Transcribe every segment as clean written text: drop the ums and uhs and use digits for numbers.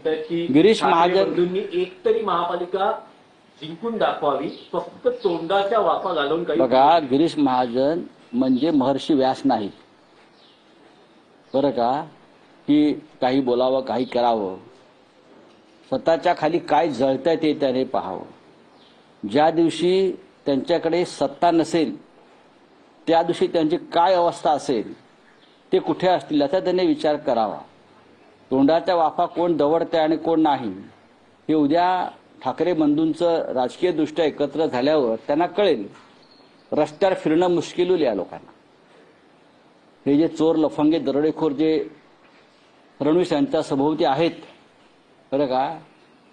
म्हणतात की गिरीश महाजन बंधूंनी एक तरी महापालिका जिंकून दाखवावी, फक्त तोंडाच्या वाफा घालून काही बघा. गिरीश महाजन म्हणजे महर्षी व्यास नाही बरं का, की काही बोलावं काही करावं. स्वतःच्या खाली काय जळतंय ते त्याने पाहावं. ज्या दिवशी त्यांच्याकडे सत्ता नसेल त्या दिवशी त्यांची काय अवस्था असेल, ते कुठे असतील याचा त्यांनी विचार करावा. तोंडाच्या वाफा कोण दवडते आणि कोण नाही हे उद्या ठाकरे बंधूंचं राजकीय दृष्ट्या एकत्र झाल्यावर त्यांना कळेल. रस्त्यावर फिरणं मुश्किल होईल या लोकांना. हे जे चोर लफंगे दरोडेखोर जे फडणवीस यांच्या सभोवती आहेत बरं का,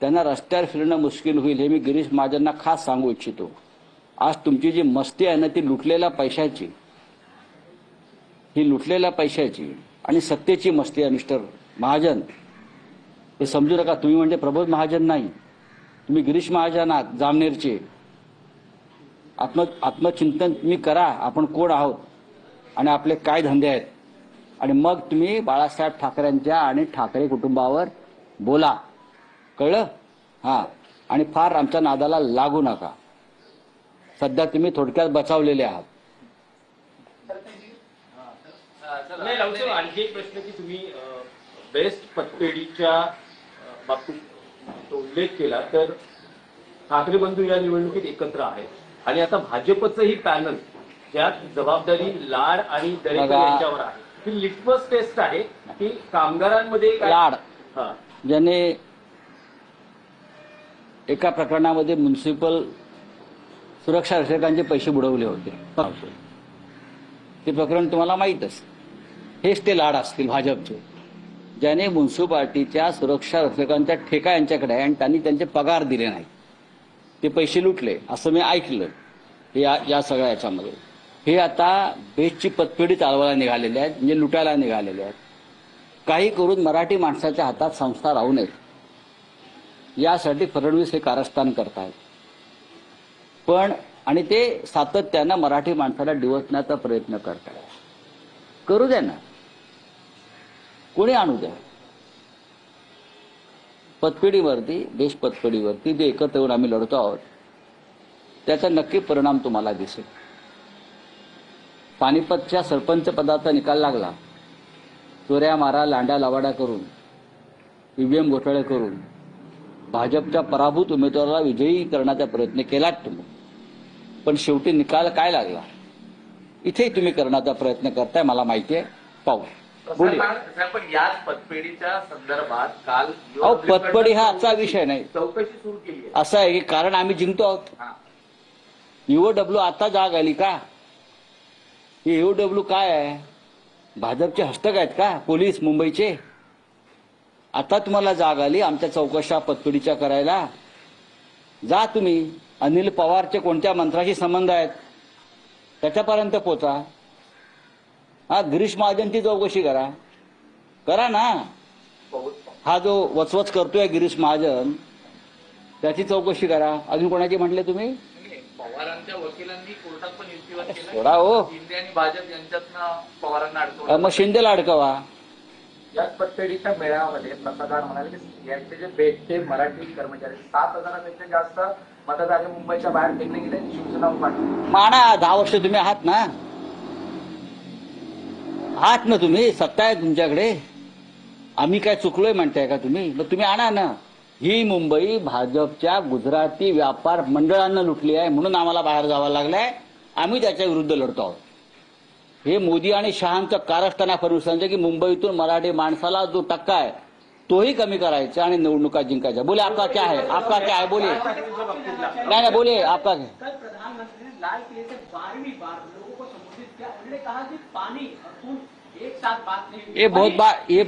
त्यांना रस्त्यावर फिरणं मुश्किल होईल हे मी गिरीश महाजनना खास सांगू इच्छितो. आज तुमची जी मस्ती आहे ना ती लुटलेल्या पैशाची, ही लुटलेल्या पैशाची आणि सत्तेची मस्ती आहे मिस्टर महाजन. हे समजू नका. तुम्ही म्हणजे प्रबोध महाजन नाही, तुम्ही गिरीश महाजन आहात जामनेरचे. आत्मचिंतन तुम्ही करा, आपण कोण आहोत आणि आपले काय धंदे आहेत, आणि मग तुम्ही बाळासाहेब ठाकरेंच्या आणि ठाकरे कुटुंबावर बोला. कळलं? हां. आणि फार आमच्या नादाला लागू नका. सध्या तुम्ही थोडक्यात बचावलेले आहात. आणखी एक प्रश्न की तुम्ही बेस्ट पतपेढीच्या बाबतीत उल्लेख केला, तर ठाकरे बंधू या निवडणुकीत एकत्र आहेत आणि आता भाजपचंही पॅनल ज्यात जबाबदारी लाड आणि दरेकर यांच्यावर आहे. ही लिटमस टेस्ट आहे की कामगारांमध्ये लाड ज्याने एका प्रकरणामध्ये म्युनिसिपल सुरक्षा रक्षकांचे पैसे बुडवले होते, ते प्रकरण तुम्हाला माहीतच. हेच ते लाड असतील भाजपचे, ज्याने म्युन्सिपाल्टीच्या सुरक्षा रक्षकांचा ठेका यांच्याकडे आहे आणि त्यांनी त्यांचे पगार दिले नाही, ते पैसे लुटले असं मी ऐकलं. या सगळ्या याच्यामध्ये हे आता बेस्टची पतपेढी चालवायला निघालेले आहेत, म्हणजे लुटायला निघालेले आहेत. काही करून मराठी माणसाच्या हातात संस्था राहू नयेत यासाठी फडणवीस हे कारस्थान करतायत. पण आणि ते सातत्यानं मराठी माणसाला डिवचण्याचा प्रयत्न करतायत. करू द्या ना, कोणी आणू द्या. पतपेढीवरती, देश पतपेढीवरती जे एकत्र येऊन आम्ही लढतो आहोत त्याचा नक्की परिणाम तुम्हाला दिसेल. पानिपतच्या सरपंच पदाचा निकाल लागला. चोऱ्या मारा लांड्या लावाड्या करून, ईव्हीएम घोटाळे करून भाजपच्या पराभूत उमेदवाराला विजयी करण्याचा प्रयत्न केलात तुम्ही, पण शेवटी निकाल काय लागला इथेही तुम्ही करण्याचा प्रयत्न करताय, मला माहिती आहे. पाहू. पण याच पतपेढीच्या संदर्भात काल पतपेढी हा आजचा विषय नाही, चौकशी सुरू केली. असं आहे की कारण आम्ही जिंकतो आहोत. ईओडब्ल्यू आता जाग आली का? हे ईओडब्ल्यू काय आहे? भाजपचे हस्तक आहेत का पोलीस मुंबईचे? आता तुम्हाला जाग आली आमच्या चौकशा पतपेढीच्या करायला? जा तुम्ही. अनिल पवारचे कोणत्या मंत्र्याशी संबंध आहेत त्याच्यापर्यंत पोचा. हा गिरीश महाजनची चौकशी करा ना. हा जो वचवच करतोय गिरीश महाजन त्याची चौकशी करा. अजून कोणाची म्हटले तुम्ही? पवारांच्या वकिलांनी कोर्टात पण युक्तिवाद केला. सोडा हो. शिंदे आणि भाजप यांच्यातनं पवारांना अडकवलं. मग शिंदेला अडकवा. याच पतपेढीच्या मेळाव्यामध्ये पत्रकार म्हणाले की यांचे जे बेटचे मराठी कर्मचारी 7,000पेक्षा जास्त मतदार मुंबईच्या बाहेर फेकले गेले. शिवसेना माना 10 वर्ष तुम्ही आहात ना तुम्ही, सत्ता आहे तुमच्याकडे. आम्ही काय चुकलोय म्हणताय का तुम्ही? मग तुम्ही आणा ना. ही मुंबई भाजपच्या गुजराती व्यापार मंडळांना लुटली आहे म्हणून आम्हाला बाहेर जावं लागलंय. आम्ही त्याच्या विरुद्ध लढतो आहोत. हे मोदी आणि शहांचं कारस्थान फडणवीसांचं की मुंबईतून मराठी माणसाला जो टक्का आहे तोही कमी करायचा आणि निवडणुका जिंकायच्या. बोले आपका क्या है? आपका क्या है? बोलिए. नहीं बोलिए आपका क्या? कल प्रधानमंत्री ने लाल किले से 12वीं बार लोगों को संबोधित किया. उन्होंने कहा कि पानी और खून एक साथ बात नहीं. ये बहुत बात, ये